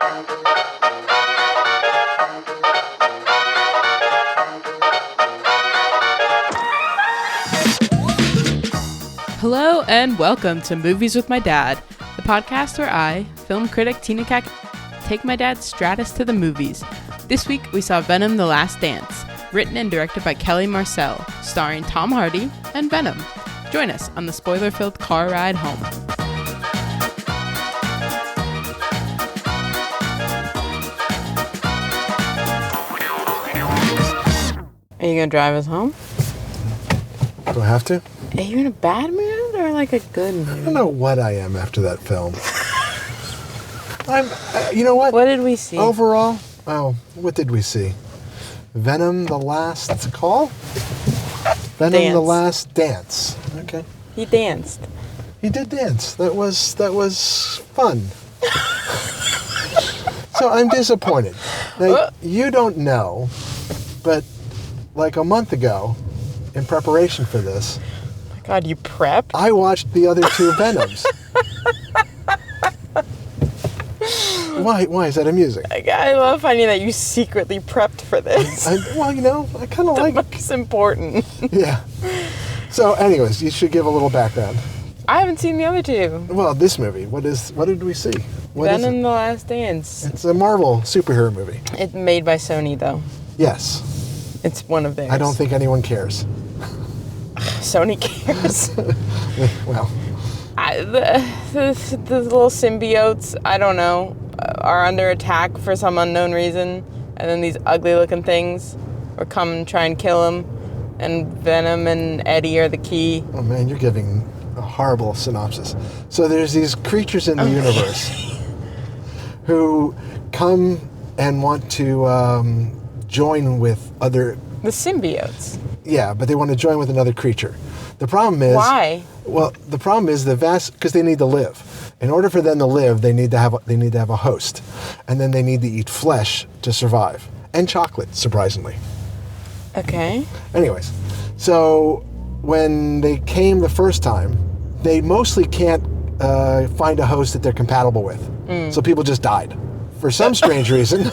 Hello and welcome to Movies with My Dad, the podcast where I, film critic Tina Cac, take my dad Stratis to the movies. This week we saw Venom: The Last Dance, written and directed by Kelly Marcel, starring Tom Hardy and Venom. Join us on the spoiler-filled car ride home. Are you gonna drive us home? Do I have to? Are you in a bad mood or like a good mood? I don't know what I am after that film. You know what? What did we see? Overall, what did we see? Venom: The Last Call? Venom: Dance. The Last Dance. Okay. He danced. He did dance. That was fun. So I'm disappointed. Now, you don't know, but like a month ago, in preparation for this, God, you prepped? I watched the other two Venoms. Why is that amusing? I love finding that you secretly prepped for this. I kind of like it. Most important. Yeah. So, anyways, you should give a little background. I haven't seen the other two. Well, this movie, what did we see? What is Venom: it? The Last Dance. It's a Marvel superhero movie. It's made by Sony, though. Yes. It's one of theirs. I don't think anyone cares. Sony cares. Well. The little symbiotes, I don't know, are under attack for some unknown reason. And then these ugly-looking things will come and try and kill them. And Venom and Eddie are the key. Oh, man, you're giving a horrible synopsis. So there's these creatures in the universe who come and want to join with other... The symbiotes. Yeah, but they want to join with another creature. The problem is... Why? Well, the problem is because they need to live. In order for them to live, they need to have a host, and then they need to eat flesh to survive, and chocolate, surprisingly. Okay. Anyways, so when they came the first time, they mostly can't find a host that they're compatible with. So people just died for some strange reason.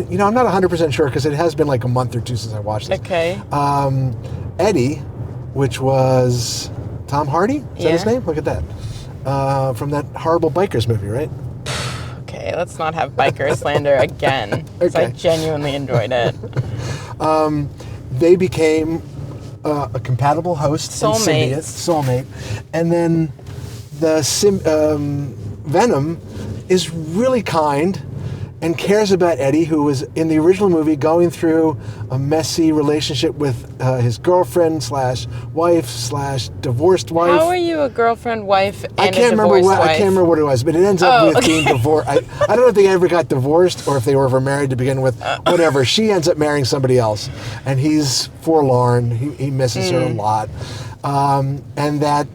You know, I'm not 100% sure because it has been like a month or two since I watched this. Okay. Eddie, which was Tom Hardy, is that his name? Look at that. From that horrible bikers movie, right? Okay, let's not have biker slander again. Because I genuinely enjoyed it. They became a compatible host. Soulmate. And then the Venom is really kind and cares about Eddie, who was in the original movie going through a messy relationship with his girlfriend / wife / divorced wife. How are you a girlfriend, wife, and I can't remember what it was, but it ends up with being divorced. I don't know if they ever got divorced or if they were ever married to begin with. Whatever. She ends up marrying somebody else, and he's forlorn. He misses her a lot, and that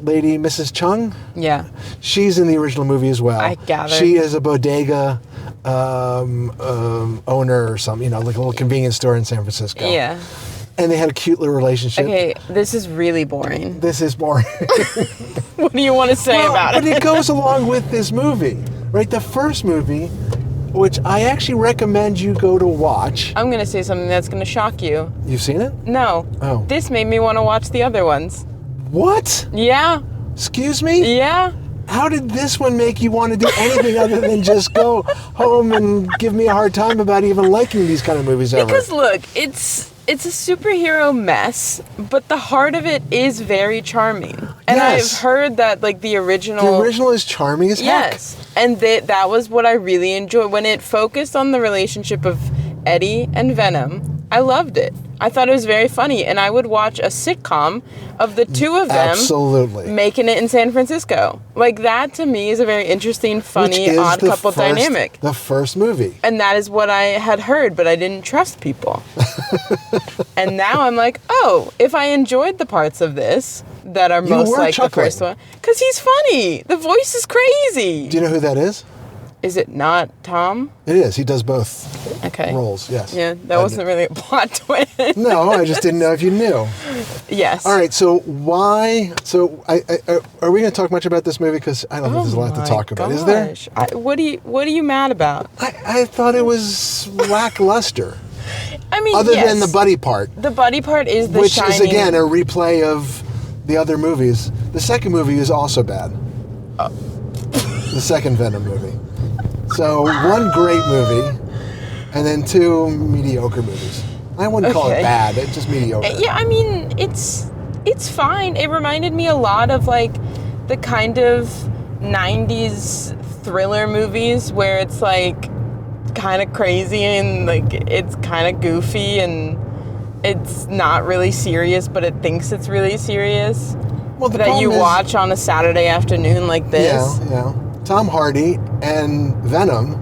lady, Mrs. Chung? Yeah. She's in the original movie as well. I gather. She is a bodega owner or something, like a little convenience store in San Francisco. Yeah. And they had a cute little relationship. Okay, this is really boring. This is boring. What do you want to say about it? But it goes along with this movie, right? The first movie, which I actually recommend you go to watch. I'm going to say something that's going to shock you. You've seen it? No. Oh. This made me want to watch the other ones. What? Yeah. Excuse me? Yeah. How did this one make you want to do anything other than just go home and give me a hard time about even liking these kind of movies ever? Because look, it's a superhero mess, but the heart of it is very charming. And Yes. I've heard that like the original... The original is charming as heck. Yes. And that was what I really enjoyed. When it focused on the relationship of Eddie and Venom, I loved it. I thought it was very funny, and I would watch a sitcom of the two of them making it in San Francisco. Like, that to me is a very interesting, funny, odd couple dynamic. The first movie. And that is what I had heard, but I didn't trust people. And now I'm like, oh, if I enjoyed the parts of this that are most like the first one. Because he's funny. The voice is crazy. Do you know who that is? Is it not Tom? It is. He does both roles, yes. Yeah, that wasn't really a plot twist. No, I just didn't know if you knew. Yes. All right, so why... So, are we going to talk much about this movie? Because I don't think there's a lot to talk about. Is there? What are you mad about? I thought it was lackluster. I mean, other than the buddy part. The buddy part is the which shining... is, again, a replay of the other movies. The second movie is also bad. The second Venom movie. So, one great movie, and then two mediocre movies. I wouldn't call it bad, it's just mediocre. Yeah, I mean, it's fine. It reminded me a lot of, like, the kind of 90s thriller movies where it's, like, kind of crazy and, like, it's kind of goofy and it's not really serious, but it thinks it's really serious. Well, that you watch on a Saturday afternoon like this. Yeah. Tom Hardy and Venom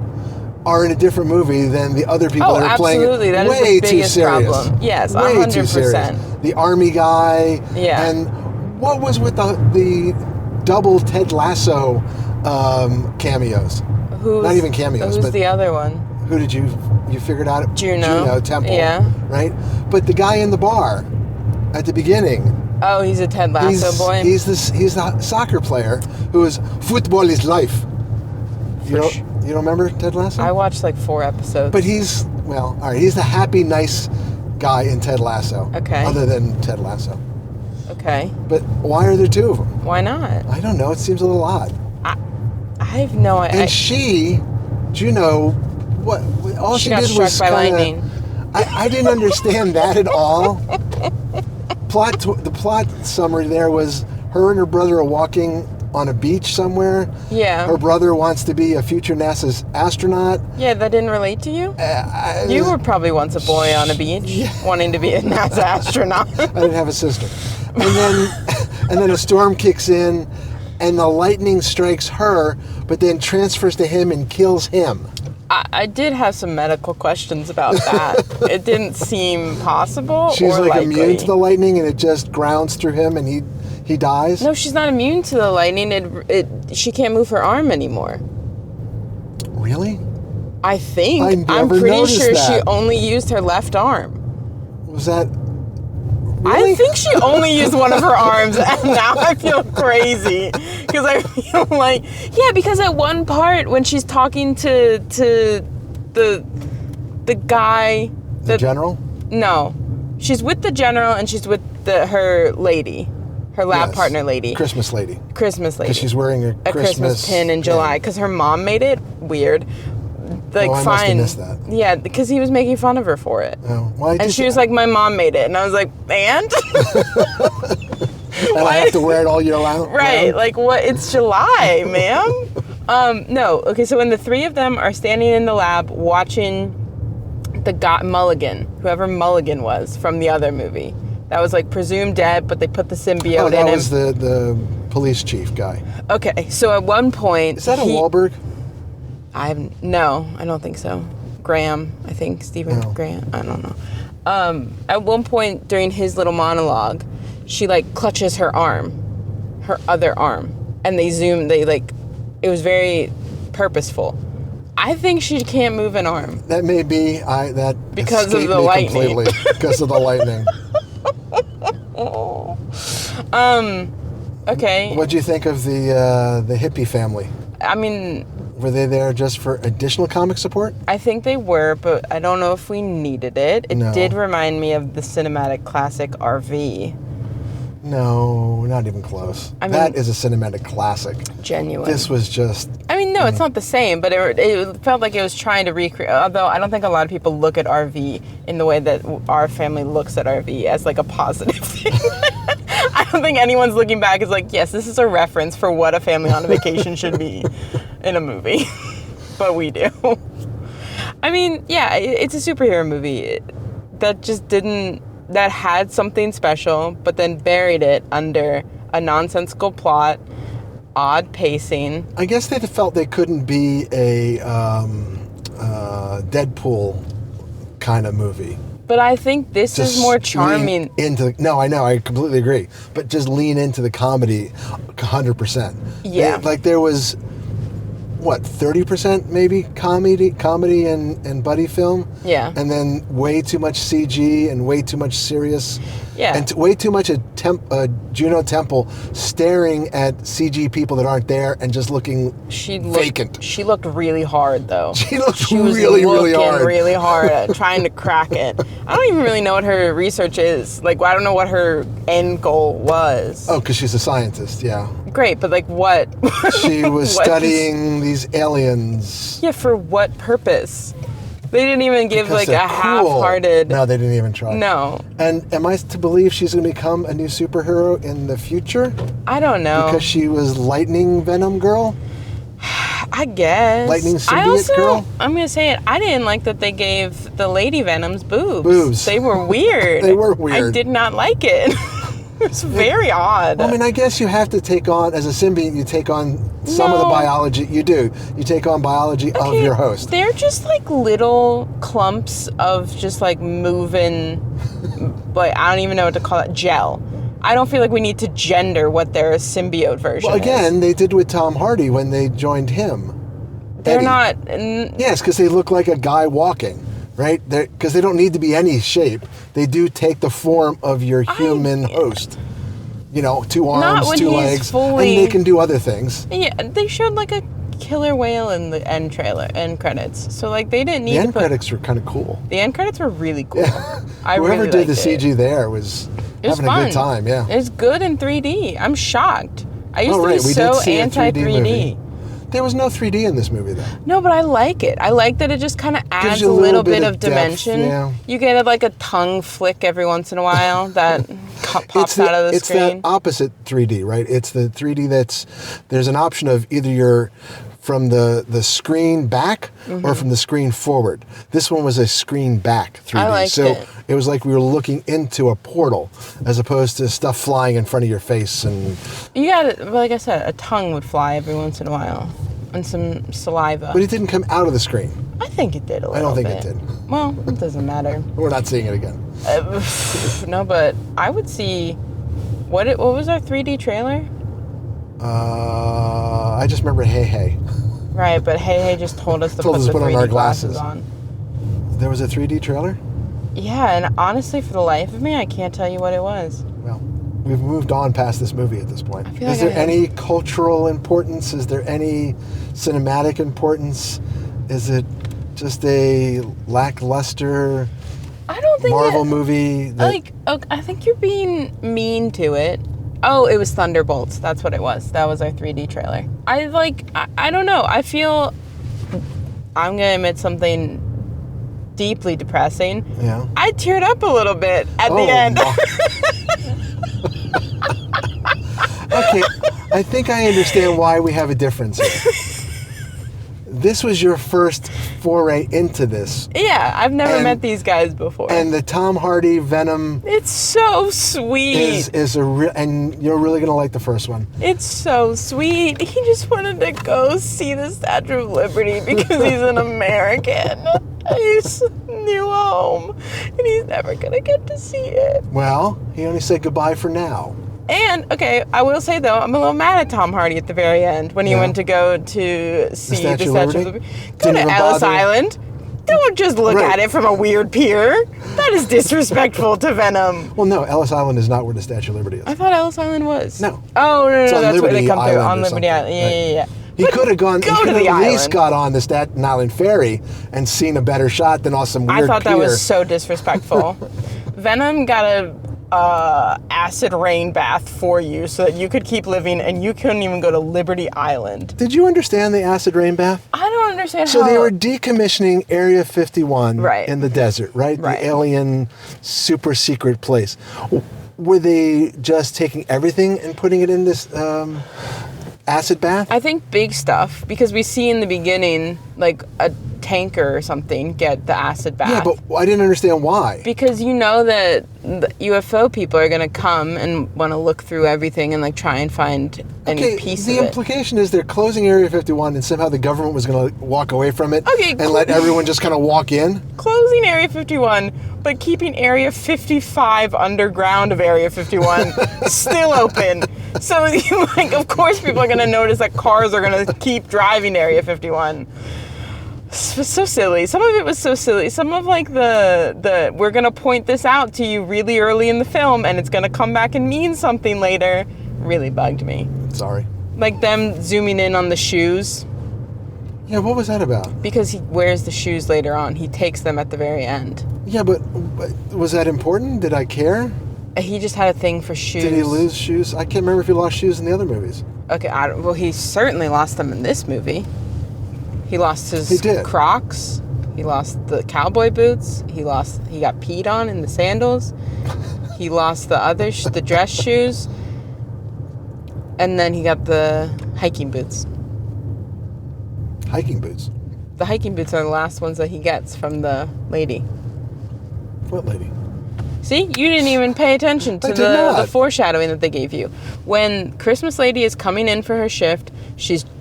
are in a different movie than the other people that are playing. Absolutely. That way is the biggest too serious. problem. Yes, way 100%. Too serious. The army guy. Yeah. And what was with the double Ted Lasso cameos? Not even cameos. Who's but the other one? Who did you figured out? Juno Temple. Yeah. Right? But the guy in the bar at the beginning. Oh, he's a Ted Lasso boy? He's the soccer player who is football is life. You don't remember Ted Lasso? I watched like 4 episodes. But he's the happy, nice guy in Ted Lasso. Okay. Other than Ted Lasso. Okay. But why are there 2 of them? Why not? I don't know. It seems a little odd. I have no idea. And she, Juno, what? All she got did struck was by kinda, lightning. I didn't understand that at all. The plot summary there was her and her brother are walking on a beach somewhere. Yeah. Her brother wants to be a future NASA astronaut. Yeah, that didn't relate to you? You were probably once a boy on a beach wanting to be a NASA astronaut. I didn't have a sister. And then a storm kicks in and the lightning strikes her, but then transfers to him and kills him. I did have some medical questions about that. It didn't seem possible. She's or like likely. immune to the lightning and it just grounds through him and he dies? No, she's not immune to the lightning. She can't move her arm anymore. Really? I think. I'm pretty sure she only used her left arm. Was that... Really? I think she only used one of her arms, and now I feel crazy. Because I feel like... Yeah, because at one part, when she's talking to the guy... The general? No. She's with the general, and she's with her lady. Her lab partner lady. Christmas lady. Because she's wearing a Christmas pin in July. Because her mom made it. Weird. Like, I fine. must have missed that. Yeah, because he was making fun of her for it. Oh, why? And she was like, "My mom made it," and I was like, "And?" And I have to wear it all year long. Right? Like, what? It's July, ma'am. No. Okay. So when the 3 of them are standing in the lab watching the guy Mulligan, whoever Mulligan was from the other movie, that was like presumed dead, but they put the symbiote in him. Oh, that was the police chief guy. Okay. So at one point, is that a Wahlberg? No, I don't think so. Graham, I think. Stephen Graham. I don't know. At one point during his little monologue, she like clutches her arm, her other arm. And it was very purposeful. I think she can't move an arm. That may be, because of the lightning. Completely, because of the lightning. Okay. What'd you think of the hippie family? I mean... Were they there just for additional comic support? I think they were, but I don't know if we needed it. It did remind me of the cinematic classic RV. No, not even close. That is a cinematic classic. Genuine. This was just... I mean, no, it's not the same, but it felt like it was trying to recreate... Although I don't think a lot of people look at RV in the way that our family looks at RV as like a positive thing. I don't think anyone's looking back is like, yes, this is a reference for what a family on a vacation should be in a movie. But we do. I mean, yeah, it's a superhero movie that just didn't... that had something special, but then buried it under a nonsensical plot, odd pacing. I guess they felt they couldn't be a Deadpool kind of movie. But I think this is more charming. No, I know, I completely agree. But just lean into the comedy 100%. Yeah. There was... what, 30% maybe comedy and buddy film. Yeah. And then way too much CG and way too much serious. Yeah. And way too much a Juno Temple staring at CG people that aren't there and just looking vacant. She looked really hard, though. She was really hard. really hard at trying to crack it. I don't even really know what her research is. Like, I don't know what her end goal was. Oh, because she's a scientist, yeah. Great, but like what? She was studying these aliens. Yeah, for what purpose? They didn't even give Because like a they're cool. half-hearted... No, they didn't even try. No. And am I to believe she's going to become a new superhero in the future? I don't know. Because she was Lightning Venom Girl? I guess. Lightning Symbiote Girl? I'm going to say it, I didn't like that they gave the Lady Venoms boobs. Boobs. They were weird. They were weird. I did not like it. It's very odd. I mean, I guess you have to take on, as a symbiote, you take on some of the biology. You do. You take on biology of your host. They're just like little clumps of just like moving, like, I don't even know what to call it, gel. I don't feel like we need to gender what their symbiote version Well, again, is. they did with Tom Hardy when they joined him. They're Eddie. not... Yes, because they look like a guy walking, right? Because they don't need to be any shape. They do take the form of your human host. You know, 2 arms, 2 legs, and they can do other things. Yeah, they showed like a killer whale in the end credits. So like they didn't need The end credits were kind of cool. The end credits were really cool. Yeah. I Whoever really did the liked CG there was having fun. a good time, yeah. It was good in 3D. I'm shocked. I used to be We so did see anti-3D. There was no 3D in this movie, though. No, but I like it. I like that it just kind of adds a little bit of dimension. Yeah. You get like a tongue flick every once in a while that pops out of the screen. It's the opposite 3D, right? It's the 3D there's an option of either you're from the screen back or from the screen forward. This one was a screen back 3D. I liked it. It was like we were looking into a portal as opposed to stuff flying in front of your face. And you got, like I said, a tongue would fly every once in a while. And some saliva. But it didn't come out of the screen. I think it did a little bit. I don't think it did. Well, it doesn't matter. We're not seeing it again. No, but I would see... What was our 3D trailer? I just remember Hey Hey. Right, but Hey Hey just told us to put the 3D on our glasses on. There was a 3D trailer? Yeah, and honestly, for the life of me, I can't tell you what it was. Well, we've moved on past this movie at this point. Is there any cultural importance? Is there any cinematic importance? Is it just a lackluster Marvel movie? I think you're being mean to it. Oh, it was Thunderbolts. That's what it was. That was our 3D trailer. I don't know. I feel... I'm going to admit something deeply depressing. Yeah. I teared up a little bit at the end. Okay, I think I understand why we have a difference here. This was your first foray into this. Yeah, I've never met these guys before. And the Tom Hardy Venom... It's so sweet. And you're really going to like the first one. It's so sweet. He just wanted to go see the Statue of Liberty because he's an American. He's new home. And he's never going to get to see it. Well, he only said goodbye for now. And, okay, I will say, though, I'm a little mad at Tom Hardy at the very end when he went to go to see the Statue of Liberty. Go to Ellis Island. Don't just look at it from a weird pier. That is disrespectful to Venom. Well, no, Ellis Island is not where the Statue of Liberty is. I thought Ellis Island was. No. Oh, no, that's where they come through. On Liberty Island. Yeah. He could have gone. Go to the at least island. got on the Staten Island ferry and seen a better shot than on some weird pier. I thought that was so disrespectful. Venom got a acid rain bath for you so that you could keep living, and you couldn't even go to Liberty Island. Did you understand the acid rain bath? I don't understand So how... they were decommissioning Area 51 in the desert, right? Right. The alien super secret place. Were they just taking everything and putting it in this acid bath? I think big stuff, because we see in the beginning like a tanker or something get the acid bath. Yeah, but I didn't understand why. Because you know that the UFO people are going to come and want to look through everything and like try and find any piece of it. The implication is they're closing Area 51 and somehow the government was going to walk away from it and let everyone just kind of walk in. Closing Area 51, but keeping Area 55 underground of Area 51 still open. So, like, of course people are going to notice that cars are going to keep driving Area 51. So silly. Some of it was so silly. Some of like the we're gonna point this out to you really early in the film and it's gonna come back and mean something later really bugged me. Sorry. Like them zooming in on the shoes. Yeah, what was that about? Because he wears the shoes later on. He takes them at the very end. Yeah, but was that important? Did I care? He just had a thing for shoes. Did he lose shoes? I can't remember if he lost shoes in the other movies. Okay, well he certainly lost them in this movie. He lost his Crocs. He lost the cowboy boots. He got peed on in the sandals. He lost the dress shoes. And then he got the hiking boots. Hiking boots? The hiking boots are the last ones that he gets from the lady. What lady? See, you didn't even pay attention to the foreshadowing that they gave you. When Christmas Lady is coming in for her shift,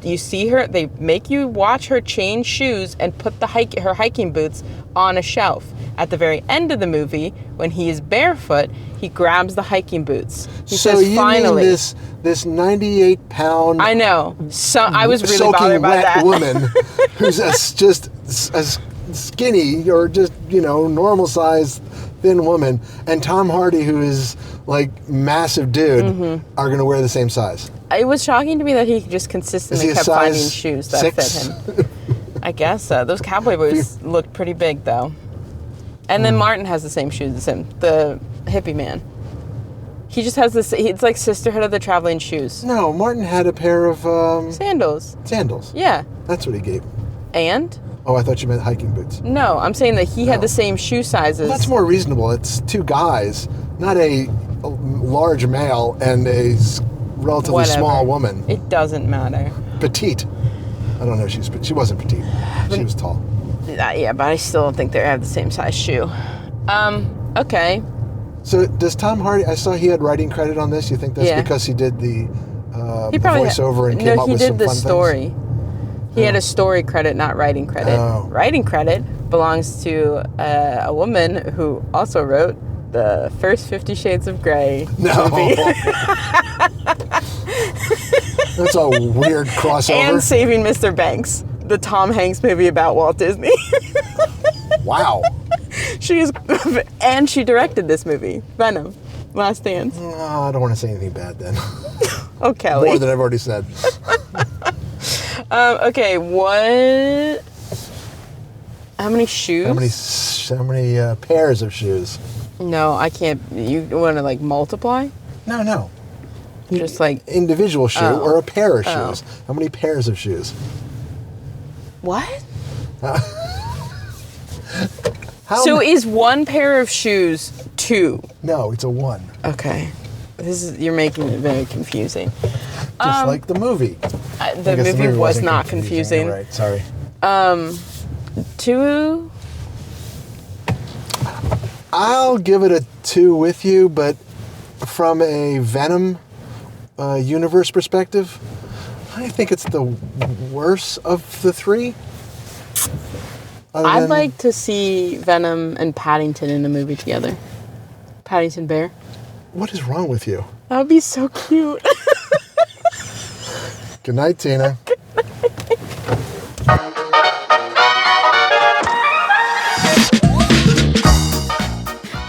you see her, they make you watch her change shoes and put her hiking boots on a shelf. At the very end of the movie, when he is barefoot, he grabs the hiking boots. He says, "Finally." Mean this 98-pound... I know. So I was really bothered by that. woman who's just as skinny or just, normal-sized thin woman, and Tom Hardy, who is like massive dude, are going to wear the same size. It was shocking to me that he just consistently kept finding shoes that fit him. I guess so. Those cowboy boots looked pretty big, though. And then Martin has the same shoes as him, the hippie man. He just has this, it's like Sisterhood of the Traveling Shoes. No, Martin had a pair of... Sandals. Sandals. Yeah. That's what he gave. And? Oh, I thought you meant hiking boots. No, I'm saying that he had the same shoe sizes. Well, that's more reasonable. It's two guys, not a large male and a relatively small woman. It doesn't matter. Petite. I don't know. She wasn't petite. She was tall. Yeah, but I still don't think they have the same size shoe. Okay. So does Tom Hardy? I saw he had writing credit on this. You think that's because he did the voiceover and came up with some fun things? No, he did the story. He had a story credit, not writing credit. Oh. Writing credit belongs to a woman who also wrote the first 50 Shades of Grey movie. That's a weird crossover. And Saving Mr. Banks, the Tom Hanks movie about Walt Disney. Wow. And she directed this movie, Venom, Last Dance. I don't want to say anything bad then. Oh, Kelly. More than I've already said. Okay, what? How many shoes? How many pairs of shoes? No, I can't. You want to like multiply? No. Just like individual shoe or a pair of shoes. How many pairs of shoes? What? So is one pair of shoes two? No, it's a one. Okay. You're making it very confusing. Just like the movie. The movie was not confusing. You're right, sorry. Two? I'll give it a 2 with you, but from a Venom universe perspective, I think it's the worst of the three. I'd like to see Venom and Paddington in a movie together. Paddington Bear. What is wrong with you? That would be so cute. Good night, Tina. Good night.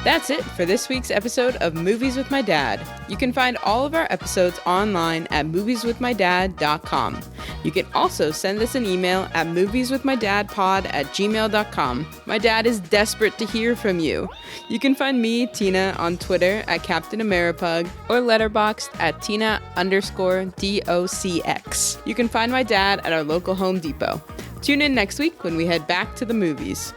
That's it for this week's episode of Movies with My Dad. You can find all of our episodes online at movieswithmydad.com. You can also send us an email at movieswithmydadpod@gmail.com. My dad is desperate to hear from you. You can find me, Tina, on Twitter at Captain Ameripug or Letterboxd at Tina_DOCX. You can find my dad at our local Home Depot. Tune in next week when we head back to the movies.